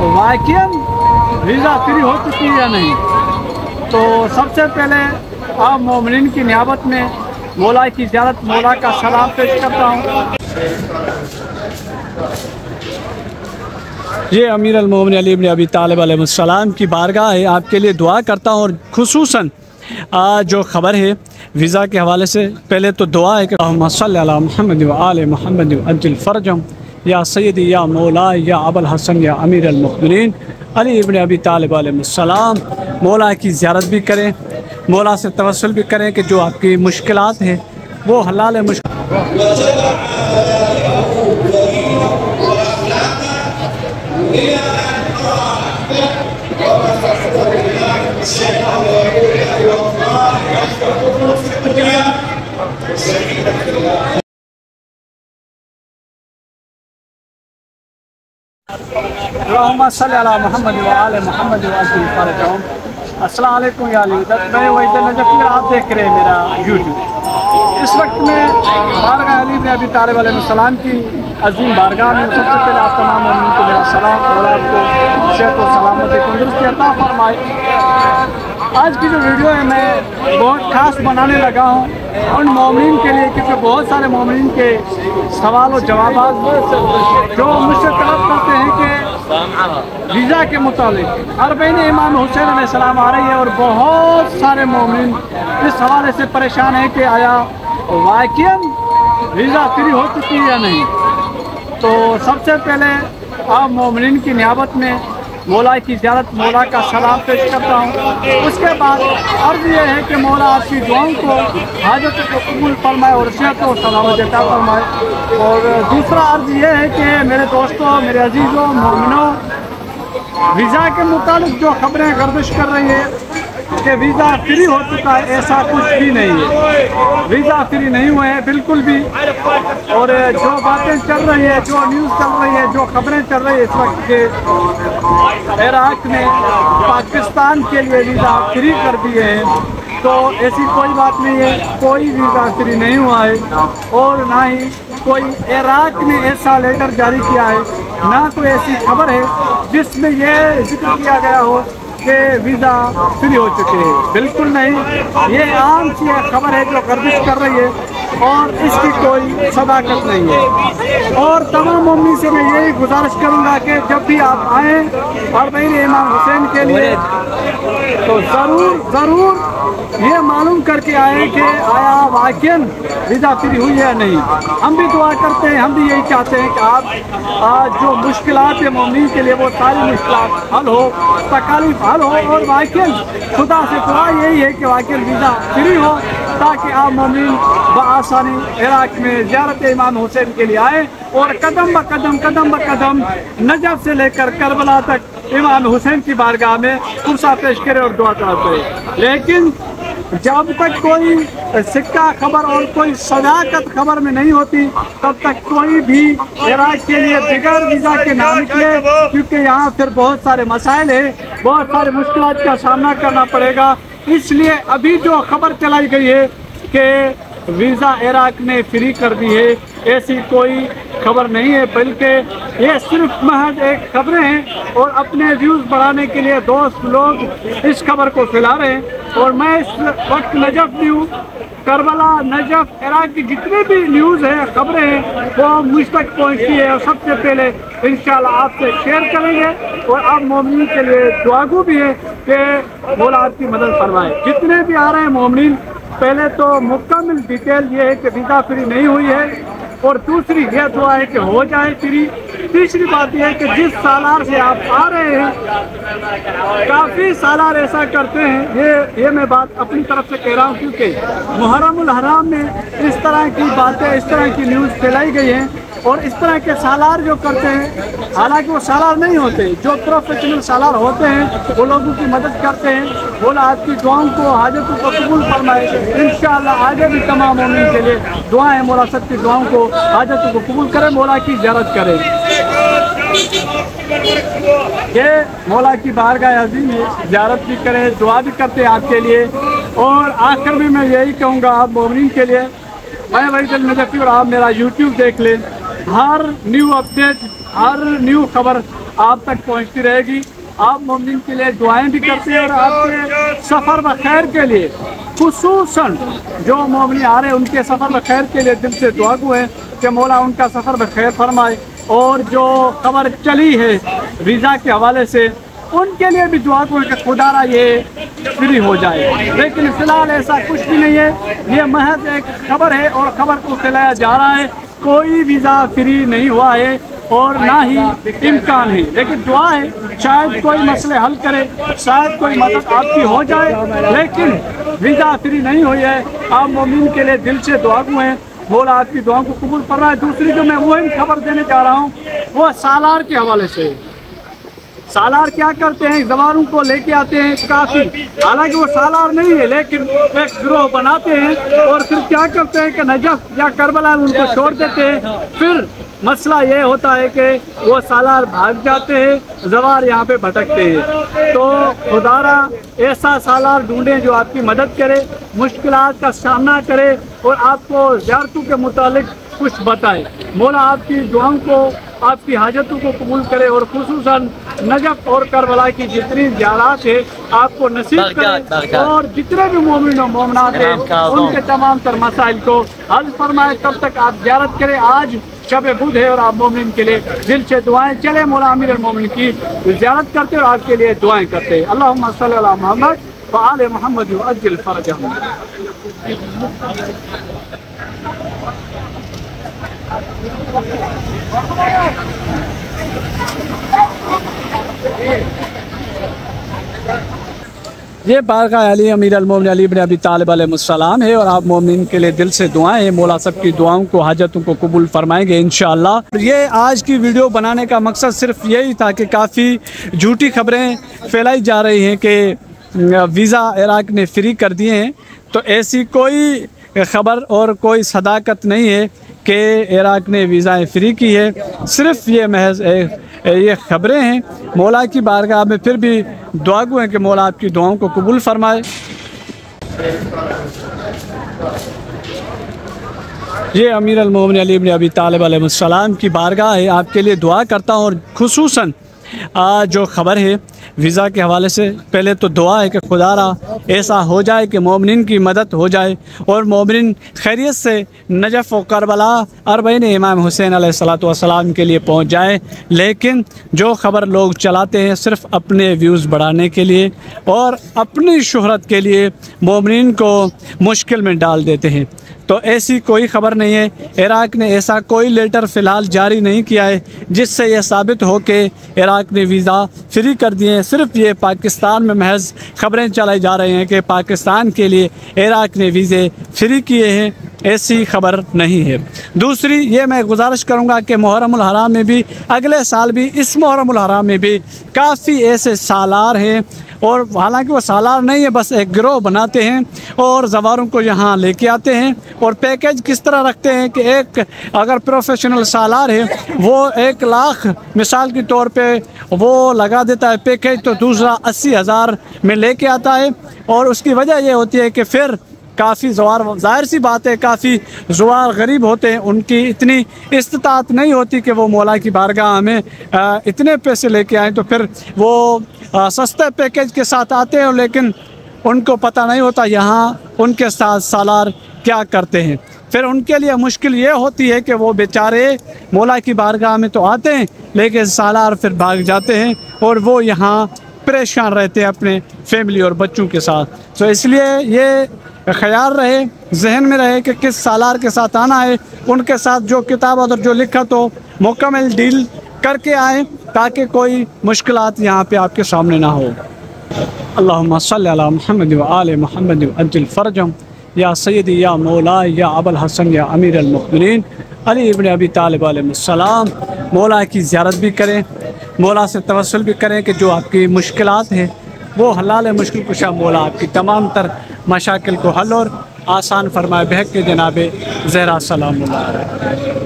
वाकई visa free हो चुकी है या नहीं। तो सबसे पहले आप मोमिनीन की नियाबत में मौला की ज़ियारत, मौला का सलाम पेश करता हूँ। ये अमीर अल-मोमिनीन अली इब्न अबी तालिब अलैहिस्सलाम की बारगाह है। आपके लिए दुआ करता हूँ। और खुसूसन जो ख़बर है वीज़ा के हवाले से, पहले तो दुआ है कि अल्लाहुम्मा सल्लि अला मुहम्मद व आले मुहम्मद व अज्जिल फ़रजम या सय्यदी या मौला या अबुल हसन या अमीर अल-मोमिनीन अली इब्न अबी तालिब अलैहिस्सलाम। मौला की ज़ियारत भी करें, मौला से तवस्सुल भी करें कि जो आपकी मुश्किलात हैं वो हलाल मुश्किल। अल्लाहुम्मा सल्लि अला मुहम्मद व आले मुहम्मद व अज्जिल फ़रजहम। अस्सलाम वालेकुम या अली, मैं वहीद नजफ़ी, आप देख रहे हैं मेरा यूट्यूब। इस वक्त में बारगाह अली इब्न अबी तालिब अलैहिस्सलाम की अजीम बारगाह में सबसे पहले आप तमाम मोमिनीन को मेरा सलाम और आपको सेहत व सलामती तंदुरुस्ती अता फरमाए। आज की जो वीडियो है मैं बहुत ख़ास बनाने लगा हूँ उन मोमिनीन के लिए, क्योंकि बहुत सारे मोमिनीन के सवाल और जवाब जो मुझसे तलब करते हैं कि वीज़ा के मुतालिक अरबईन इमाम हुसैन अलैहिस्सलाम आ रही है, और बहुत सारे मोमिनीन इस हवाले से परेशान है कि आया वाकई वीज़ा फ्री हो चुकी है या नहीं। तो सबसे पहले आप मोमिनीन की नियाबत में मौला की ज़ियारत, मौला का सलाम पेश करता हूँ। उसके बाद अर्ज़ ये है कि मौला आपकी दुआओं को, हाजत को कबूल फरमाए और सेहत और सलामत अता फरमाए। और दूसरा अर्ज़ ये है कि मेरे दोस्तों, मेरे अजीज़ों, मोमिनों, वीज़ा के मुतालिक जो खबरें गर्दिश कर रही है कि वीज़ा फ्री हो चुका है, ऐसा कुछ भी नहीं है। वीज़ा फ्री नहीं हुए हैं बिल्कुल भी। और जो बातें चल रही है, जो न्यूज़ चल रही है, जो खबरें चल रही है इस वक्त के इराक़ में पाकिस्तान के लिए वीज़ा फ्री कर दिए हैं, तो ऐसी कोई बात नहीं है। कोई वीज़ा फ्री नहीं हुआ है और ना ही कोई इराक़ ने ऐसा लेटर जारी किया है, ना कोई ऐसी खबर है जिसमें यह जिक्र किया गया हो कि वीज़ा फ्री हो चुके हैं। बिल्कुल नहीं, ये आम सी खबर है जो गर्दिश कर रही है और इसकी कोई सदाकत नहीं है। और तमाम मोमिनीन से मैं यही गुजारिश करूँगा कि जब भी आप आएँ अरबईन इमाम हुसैन के लिए तो ज़रूर ये मालूम करके आए कि आया वाकई वीज़ा फ्री हुई है या नहीं। हम भी दुआ करते हैं, हम भी यही चाहते हैं कि आप जो मुश्किलात है मोमिनीन के लिए वो सारी मुश्किलात हल हो, तकालीफ हल हो, और वाकई खुदा से दुआ यही है कि वाकई वीज़ा फ्री हो ताकि आप मोमिनीन बआसानी इराक़ में ज़ियारत इमाम हुसैन के लिए आए और कदम ब कदम नजफ़ से लेकर करबला तक इमाम हुसैन की बारगाह में कुर्सा पेश करे और दुआ करे। लेकिन जब तक कोई सिक्का खबर और कोई सदाकत खबर में नहीं होती तब तक कोई भी इराक़ के लिए बगैर वीज़ा के ना निकले, क्योंकि यहाँ फिर बहुत सारे मसाइल हैं, बहुत सारे मुश्किलात का सामना करना पड़ेगा। इसलिए अभी जो खबर चलाई गई है कि वीज़ा इराक़ ने फ्री कर दी है, ऐसी कोई खबर नहीं है, बल्कि ये सिर्फ महज एक खबरें हैं और अपने व्यूज़ बढ़ाने के लिए दोस्त लोग इस खबर को फैला रहे हैं। और मैं इस वक्त नजफ़ में हूँ, करबला, नजफ़, इराक़ की जितनी भी न्यूज़ है, खबरें हैं, वो मुझ तक पहुँचती है और सबसे पहले इंशाअल्लाह आपसे शेयर करेंगे। और आप मोमिनीन के लिए दुआगू भी है कि मौला आपकी मदद फरमाए। जितने भी आ रहे हैं मोमिनीन, पहले तो मुकम्मल डिटेल ये है कि वीज़ा फ्री नहीं हुई है, और दूसरी यह दुआ है कि हो जाए फ्री। तीसरी बात यह है कि जिस सालार से आप आ रहे हैं, काफ़ी सालार ऐसा करते हैं, ये मैं बात अपनी तरफ से कह रहा हूँ, क्योंकि मुहर्रमुल हराम में इस तरह की बातें, इस तरह की न्यूज़ फैलाई गई हैं और इस तरह के सालार जो करते हैं, हालांकि वो सालार नहीं होते, जो प्रोफेशनल सालार होते हैं वो लोगों की मदद करते हैं। बोला आपकी दुआओं को, हाजतों को कबूल फरमाए। इंशाअल्लाह आगे भी तमाम मोमिन के लिए दुआएं, मौला सबकी दुआओं को, हाजतों को कबूल करें, मौला की ज़ियारत करें। ये मौला की बारगाह अज़ीम है, ज़ियारत भी करें, दुआ भी करते हैं आपके लिए। और आखिर में मैं यही कहूँगा आप मोमिन के लिए, मैं वहीद नजफ़ी और आप मेरा यूट्यूब देख लें। हर न्यू अपडेट, हर न्यू खबर आप तक पहुँचती रहेगी। आप मोमिन के लिए दुआएं भी करते हैं और आपके सफ़र व खैर के लिए, खुसूसन जो मोमिन आ रहे हैं उनके सफ़र व खैर के लिए दिल से दुआ गो है कि मौला उनका सफ़र व खैर फरमाए। और जो खबर चली है वीज़ा के हवाले से, उनके लिए भी दुआ को कि खुदारा ये फ्री हो जाए। लेकिन फ़िलहाल ऐसा कुछ भी नहीं है, ये महज एक खबर है और खबर को फैलाया जा रहा है। कोई वीज़ा फ्री नहीं हुआ है और ना ही इम्कान है। लेकिन दुआ है शायद कोई मसले हल करे, शायद कोई मदद आपकी हो जाए। लेकिन वीज़ा फ्री नहीं हुई है। आप मोमिन के लिए दिल से दुआ को हैं, मौला आपकी दुआओं को कबूल कर रहा है। दूसरी जो मैं वही खबर देने जा रहा हूँ वो सालार के हवाले से। सालार क्या करते हैं, जवारों को लेके आते हैं काफ़ी, हालांकि वो सालार नहीं है लेकिन एक गिरोह बनाते हैं और फिर क्या करते हैं कि नजफ या करबला में उनको छोड़ देते हैं। फिर मसला ये होता है कि वो सालार भाग जाते हैं, जवार यहाँ पे भटकते हैं। तो खुदारा ऐसा सालार ढूंढें जो आपकी मदद करे, मुश्किलात का सामना करे और आपको ज़ियारतों के मुतालिक कुछ बताए। मौला आपकी दुआओं को, आपकी हाजतों को कबूल करे और खुसूसन नजफ और करबला की जितनी ज़ियारत है आपको नसीब करे और जितने भी मोमिन और मोमिनात हैं उनके तमाम तर मसाइल को हल फरमाए। तब तक आप ज़ियारत करें। आज शब बुध है और आप मोमिन के लिए दिल से दुआएं चले मौला अमीर अल मोमिन की ज़ियारत करते और आपके लिए दुआएं करते हैं। अल्लाहुम्मा सल्ली अला मुहम्मद व आले मुहम्मद व अज्जिल फरजहम। ये बारगाह अली अमीर अल मोमिन अली इब्न अबी तालिब अलैहिस्सलाम है और आप मोमिन के लिए दिल से दुआएं हैं। मौला सबकी दुआओं को, हाजतों को कबूल फरमाएंगे इंशाअल्लाह। ये आज की वीडियो बनाने का मकसद सिर्फ यही था कि काफ़ी झूठी खबरें फैलाई जा रही हैं कि वीज़ा इराक़ ने फ्री कर दिए हैं। तो ऐसी कोई ख़बर और कोई सदाकत नहीं है कि इराक़ ने वीज़ाएँ फ्री की है। सिर्फ ये महज ये ख़बरें हैं। मौला की बारगाह में फिर भी दुआ गो हैं कि मौला आपकी दुआओं को कबूल फरमाए। ये अमीर अल मोमिन अली इब्न अबी तालिब अलैहिस्सलाम की बारगाह है। आपके लिए दुआ करता हूँ और खुसूसन जो ख़बर है वीज़ा के हवाले से, पहले तो दुआ है कि खुदारा ऐसा हो जाए कि मोमिन की मदद हो जाए और मोमिन खैरियत से नजफ़ व करबला अरबईन इमाम हुसैन अलैहिस्सलातु वस्सलाम के लिए पहुँच जाए। लेकिन जो ख़बर लोग चलाते हैं सिर्फ़ अपने व्यूज़ बढ़ाने के लिए और अपनी शोहरत के लिए मोमिन को मुश्किल में डाल देते हैं। तो ऐसी कोई ख़बर नहीं है। इराक़ ने ऐसा कोई लेटर फ़िलहाल जारी नहीं किया है जिससे यह साबित हो कि इराक़ ने वीज़ा फ्री कर दिए हैं। सिर्फ ये पाकिस्तान में महज ख़बरें चलाई जा रही हैं कि पाकिस्तान के लिए इराक़ ने वीज़े फ्री किए हैं, ऐसी खबर नहीं है। दूसरी ये मैं गुजारिश करूँगा कि मुहर्रमुल हराम में भी, अगले साल भी, इस मुहर्रमुल हराम में भी काफ़ी ऐसे सालार हैं और हालांकि वो सालार नहीं है, बस एक गिरोह बनाते हैं और जवारों को यहाँ लेके आते हैं और पैकेज किस तरह रखते हैं कि एक अगर प्रोफेशनल सालार है वो 1 लाख मिसाल के तौर पे वो लगा देता है पैकेज, तो दूसरा 80,000 में लेके आता है। और उसकी वजह ये होती है कि फिर काफ़ी ज़वार, ज़ाहिर सी बात है, काफ़ी ज़वार गरीब होते हैं, उनकी इतनी इस्तात नहीं होती कि वो मौला की बारगाह में इतने पैसे लेके आएँ। तो फिर वो सस्ते पैकेज के साथ आते हैं लेकिन उनको पता नहीं होता यहाँ उनके साथ सालार क्या करते हैं। फिर उनके लिए मुश्किल ये होती है कि वो बेचारे मौला की बारगाह में तो आते हैं लेकिन सालार फिर भाग जाते हैं और वो यहाँ परेशान रहते हैं अपने फैमिली और बच्चों के साथ। तो इसलिए ये ख्याल रहे, जहन में रहे कि किस सालार के साथ आना है, उनके साथ जो किताब और जो लिखा तो मुकम्मल डील करके आए ताकि कोई मुश्किलात यहाँ पे आपके सामने ना हो। अल्लाहुम्मा सल्ली अला मुहम्मद व आले मुहम्मद व अज्जिल फरजहम। या सय्यदी या मौला या अबुल हसन या अमीर अल मुमिनीन अली इब्न अबी तालिब अलैहिस्सलाम। मौला की ज़ियारत भी करें, मौला से तवस्सुल भी करें कि जो आपकी मुश्किलात हैं वो हलाल मुश्किल कुशा मौला आपकी तमाम तर मशाकिल को हल और आसान फरमाए। बहक के जनाब ज़हरा सलामुल्लाह अलैहि।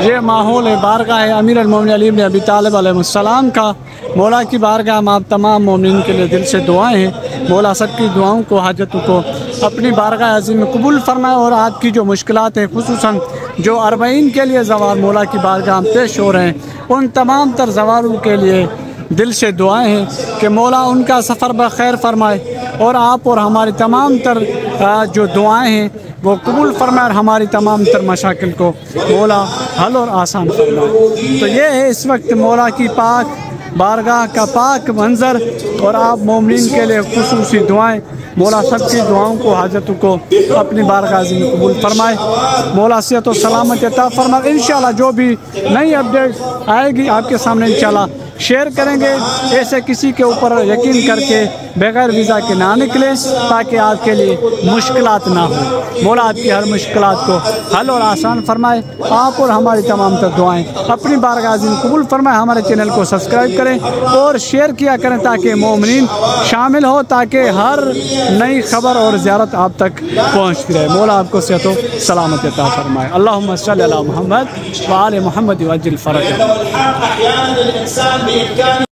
ये माहौल है बारगाह है अमीर अल-मोमिनीन अली इब्न अबी तालिब अलैहिस्सलाम का। मौला की बारगाह में आप तमाम मोमिनीन के लिए दिल से दुआएं हैं। मौला सबकी दुआओं को, हाजतों को अपनी बारगाह अज़ीम में कबूल फरमाए और आपकी जो मुश्किलात हैं, खुसूसन जो अरबईन के लिए ज़वार मौला की बारगाह में पेश हो रहे हैं, उन तमाम तर ज़वारों के लिए दिल से दुआएं हैं कि मौला उनका सफ़र बखैर फरमाए और आप और हमारी तमाम तर जो दुआएं हैं वो कबूल फरमाए और हमारी तमाम तर मशाकिल को मौला हल और आसान फरमाए। तो ये है इस वक्त मौला की पाक बारगाह का पाक मंज़र और आप मोमिनीन के लिए खुसूसी दुआएं। मौला सबकी दुआओं को, हाजतों को अपनी बारगाह में कबूल फरमाए। मौला सेहत और सलामत अता फरमाए। इंशाअल्लाह जो भी नई अपडेट आएगी आपके सामने इंशाअल्लाह शेयर करेंगे। ऐसे किसी के ऊपर यकीन करके बगैर वीज़ा के ना निकले ताकि आपके लिए मुश्किलात ना हो। मौला आपकी हर मुश्किलात को हल और आसान फरमाए। आप और हमारी तमाम तर दुआएं अपनी बारगाह में कबूल फरमाए। हमारे चैनल को सब्सक्राइब करें और शेयर किया करें ताकि मोमिनीन शामिल हो, ताकि हर नई खबर और ज़ियारत आप तक पहुँचती रहे। मौला आपको सेहत व सलामत अता फरमाए। अल्लाहुम्मा सल्ली अला मुहम्मद व आले मुहम्मद वअज्जिल फ़रजहू।